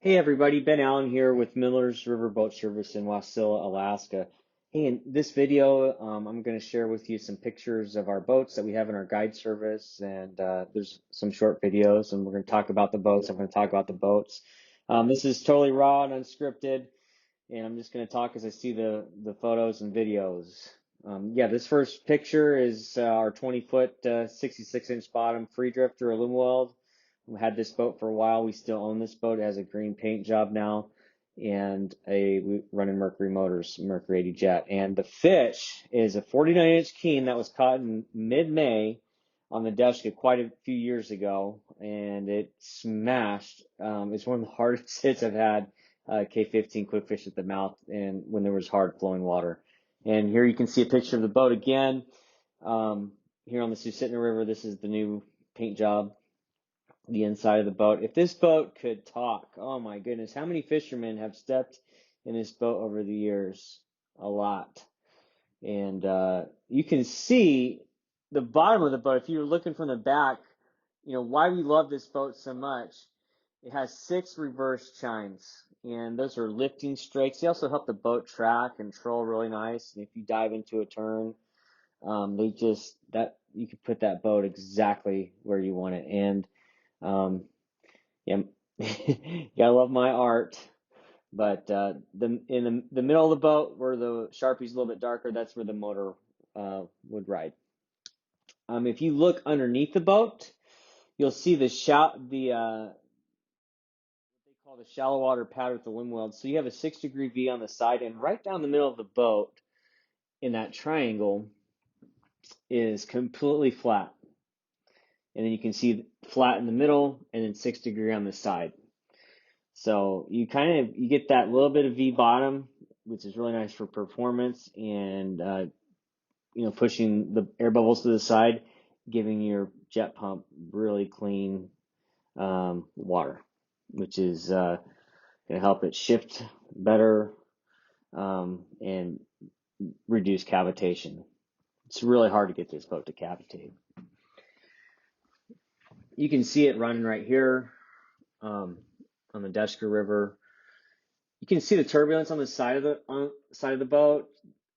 Hey everybody, Ben Allen here with Miller's Riverboat Service in Wasilla, Alaska. Hey, in this video, I'm going to share with you some pictures of our boats that we have in our guide service, and there's some short videos, and we're going to talk about the boats. I'm going to talk about the boats. This is totally raw and unscripted, and I'm just going to talk as I see the photos and videos. Yeah, this first picture is our 20-foot, 66-inch bottom free drifter Alumaweld. We had this boat for a while. We still own this boat. It has a green paint job now, and we running Mercury motors, Mercury 80 jet. And the fish is a 49-inch keen that was caught in mid-May on the Deshka quite a few years ago, and it smashed. It's one of the hardest hits I've had. K15 quick fish at the mouth, and when there was hard flowing water. And here you can see a picture of the boat again. Here on the Susitna River, this is the new paint job. The inside of the boat. If this boat could talk, oh my goodness, how many fishermen have stepped in this boat over the years? A lot. And you can see the bottom of the boat. If you're looking from the back, you know why we love this boat so much. It has 6 reverse chimes, and those are lifting strakes. They also help the boat track and troll really nice. And if you dive into a turn, you can put that boat exactly where you want it. And yeah, gotta love my art. But in the middle of the boat where the Sharpie's a little bit darker, that's where the motor would ride. If you look underneath the boat, you'll see what they call the shallow water pad with the Alumaweld. So you have a 6-degree V on the side, and right down the middle of the boat in that triangle is completely flat. And then you can see flat in the middle and then 6-degree on the side. So you get that little bit of V bottom, which is really nice for performance, and pushing the air bubbles to the side, giving your jet pump really clean water, which is going to help it shift better and reduce cavitation. It's really hard to get this boat to cavitate. You can see it running right here on the Deshka River. You can see the turbulence on the side of the boat,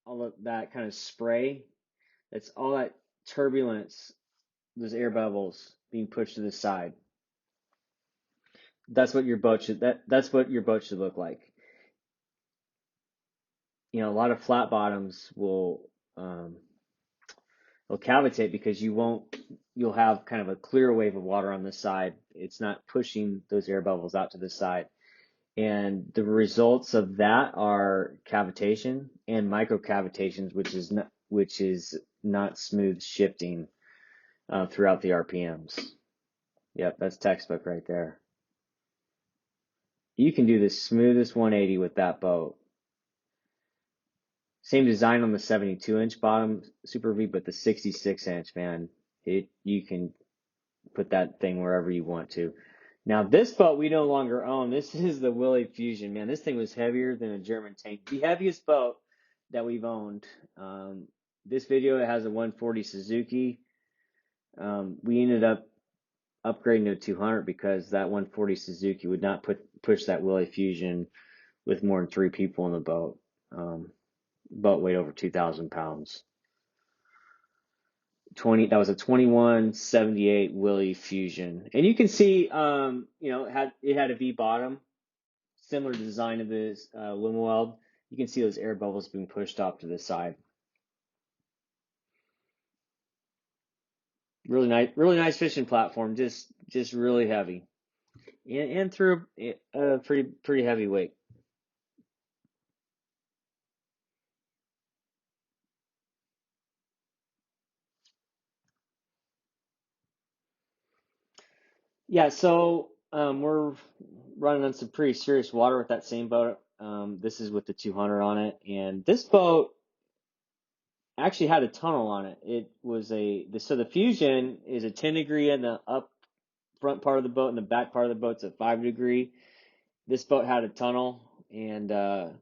all of that kind of spray. That's all that turbulence, those air bubbles being pushed to the side. That's what your boat should look like. You know, a lot of flat bottoms will cavitate because you'll have kind of a clear wave of water on the side. It's not pushing those air bubbles out to the side. And the results of that are cavitation and microcavitations, which is not smooth shifting throughout the RPMs. Yep, that's textbook right there. You can do the smoothest 180 with that boat. Same design on the 72-inch bottom Super V, but the 66-inch, man, you can put that thing wherever you want to. Now, this boat we no longer own. This is the Willow Fusion, man. This thing was heavier than a German tank. The heaviest boat that we've owned. This video, it has a 140 Suzuki. We ended up upgrading to a 200 because that 140 Suzuki would not push that Willow Fusion with more than 3 people in the boat. Boat weighed over 2,000 pounds. That was a 2178 Willow Fusion, and you can see, it had a V bottom, similar design to this Alumaweld. You can see those air bubbles being pushed off to the side. Really nice fishing platform, just really heavy, and through a pretty heavy weight. Yeah, so we're running on some pretty serious water with that same boat. This is with the 200 on it, and this boat actually had a tunnel on it. It was so the Fusion is a 10-degree in the up front part of the boat, and the back part of the boat's a 5-degree. This boat had a tunnel, and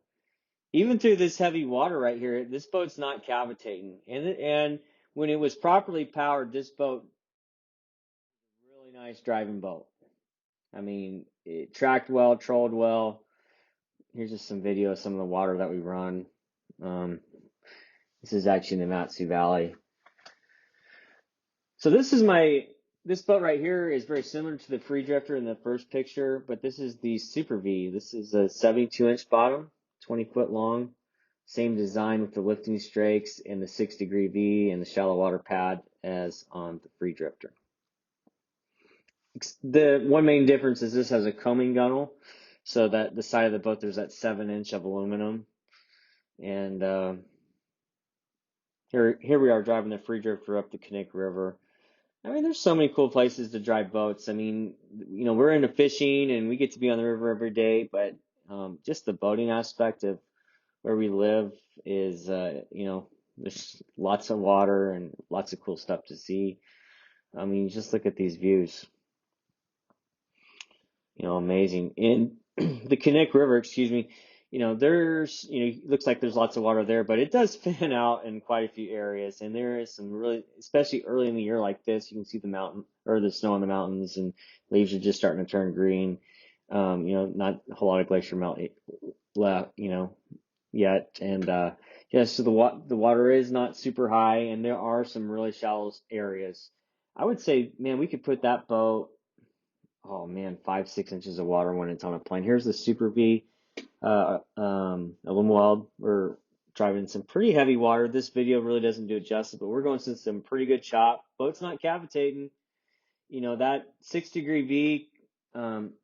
even through this heavy water right here, this boat's not cavitating. And when it was properly powered, this boat was a really nice driving boat. I mean, it tracked well, trolled well. Here's just some video of some of the water that we run. Um, this is actually in the Matsu Valley. So this boat right here is very similar to the free drifter in the first picture, but this is the Super V. This is a 72-inch bottom, 20 foot long. Same design with the lifting strakes and the 6-degree V and the shallow water pad as on the free drifter. The one main difference is this has a combing gunnel, so that the side of the boat there's that 7-inch of aluminum. And here we are driving the free drifter up the Knik River. I mean, there's so many cool places to drive boats. I mean, you know, we're into fishing and we get to be on the river every day, but just the boating aspect of where we live is, you know, there's lots of water and lots of cool stuff to see. I mean, just look at these views. You know, amazing. In the Knik River, excuse me, you know, looks like there's lots of water there, but it does fan out in quite a few areas. And there is some really, especially early in the year like this, you can see the mountain or the snow on the mountains and leaves are just starting to turn green. You know, not a whole lot of glacier melt left, you know, yet. And, yeah, so the water is not super high and there are some really shallow areas. I would say, man, we could put that boat, oh man, 5-6 inches of water when it's on a plane. Here's the Super V, Alumaweld. We're driving some pretty heavy water. This video really doesn't do it justice, but we're going to some pretty good chop. Boat's not cavitating. You know, that 6-degree V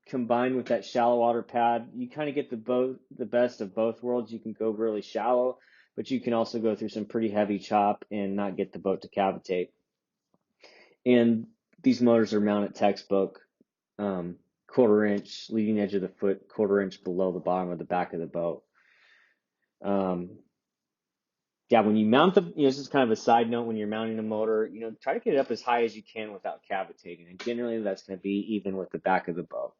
combined with that shallow water pad, you kind of get the best of both worlds. You can go really shallow, but you can also go through some pretty heavy chop and not get the boat to cavitate. And these motors are mounted textbook. 1/4 inch leading edge of the foot, 1/4 inch below the bottom of the back of the boat. Yeah, when you mount you know, this is kind of a side note, when you're mounting a motor, you know, try to get it up as high as you can without cavitating. And generally that's going to be even with the back of the boat.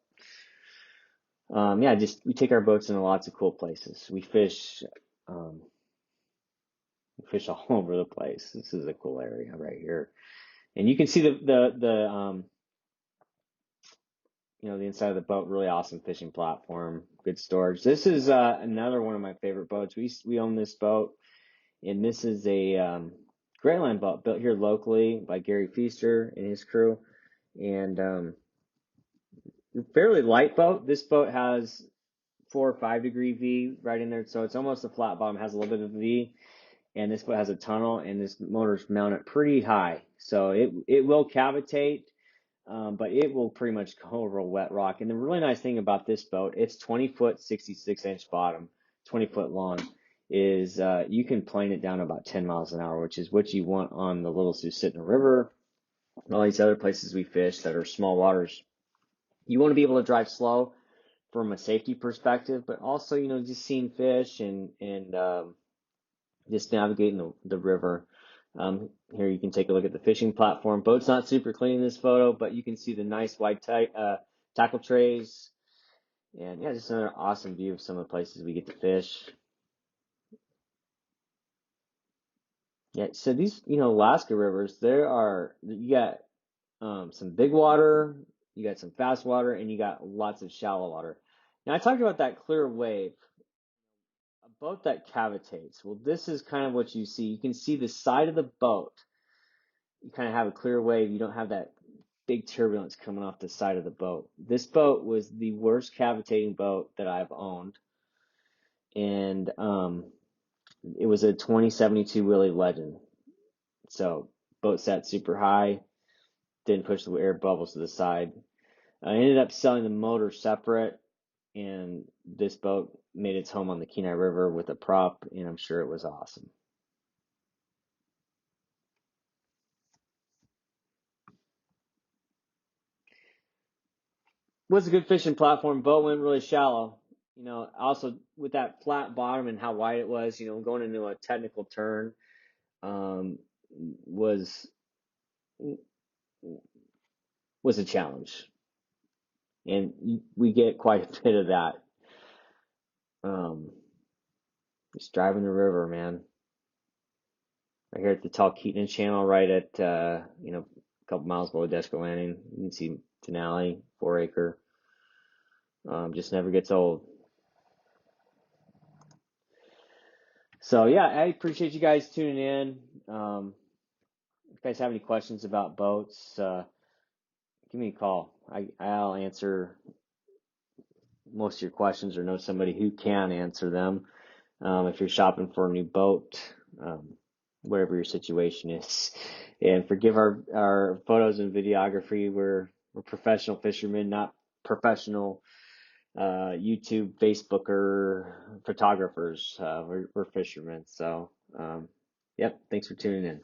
Yeah, we take our boats into lots of cool places. We fish all over the place. This is a cool area right here. And you can see the you know, the inside of the boat, really awesome fishing platform, good storage. This is another one of my favorite boats. We own this boat, and this is a Greatland boat built here locally by Gary Feaster and his crew. And fairly light boat. This boat has 4 or 5-degree V right in there, so it's almost a flat bottom, has a little bit of a V. And this boat has a tunnel, and this motor's mounted pretty high, so it will cavitate. But it will pretty much go over a wet rock. And the really nice thing about this boat, it's 20 foot, 66-inch bottom, 20 foot long, is you can plane it down about 10 miles an hour, which is what you want on the little Susitna River and all these other places we fish that are small waters. You want to be able to drive slow from a safety perspective, but also, you know, just seeing fish and just navigating the river. Here you can take a look at the fishing platform. Boat's not super clean in this photo, but you can see the nice wide tackle trays. And yeah, just another awesome view of some of the places we get to fish. Yeah, so these, you know, Alaska rivers, you got some big water, you got some fast water, and you got lots of shallow water. Now I talked about that clear wave, a boat that cavitates. Well, this is kind of what you see. You can see the side of the boat. You kind of have a clear wave. You don't have that big turbulence coming off the side of the boat. This boat was the worst cavitating boat that I've owned. And it was a 2072 Willie Legend. So boat sat super high, didn't push the air bubbles to the side. I ended up selling the motor separate, and this boat made its home on the Kenai River with a prop, and I'm sure it was awesome. Was a good fishing platform. Boat went really shallow. You know, also with that flat bottom and how wide it was, you know, going into a technical turn was a challenge, and we get quite a bit of that. Just driving the river, man. Right here at the Talkeetna channel, right at you know, a couple miles below Deshka Landing, you can see Denali, 4 acre. Just never gets old. So yeah, I appreciate you guys tuning in. If you guys have any questions about boats, give me a call. I'll answer most of your questions or know somebody who can answer them. If you're shopping for a new boat, whatever your situation is. And forgive our photos and videography. We're professional fishermen, not professional YouTube, Facebooker photographers. We're fishermen. So, yep. Thanks for tuning in.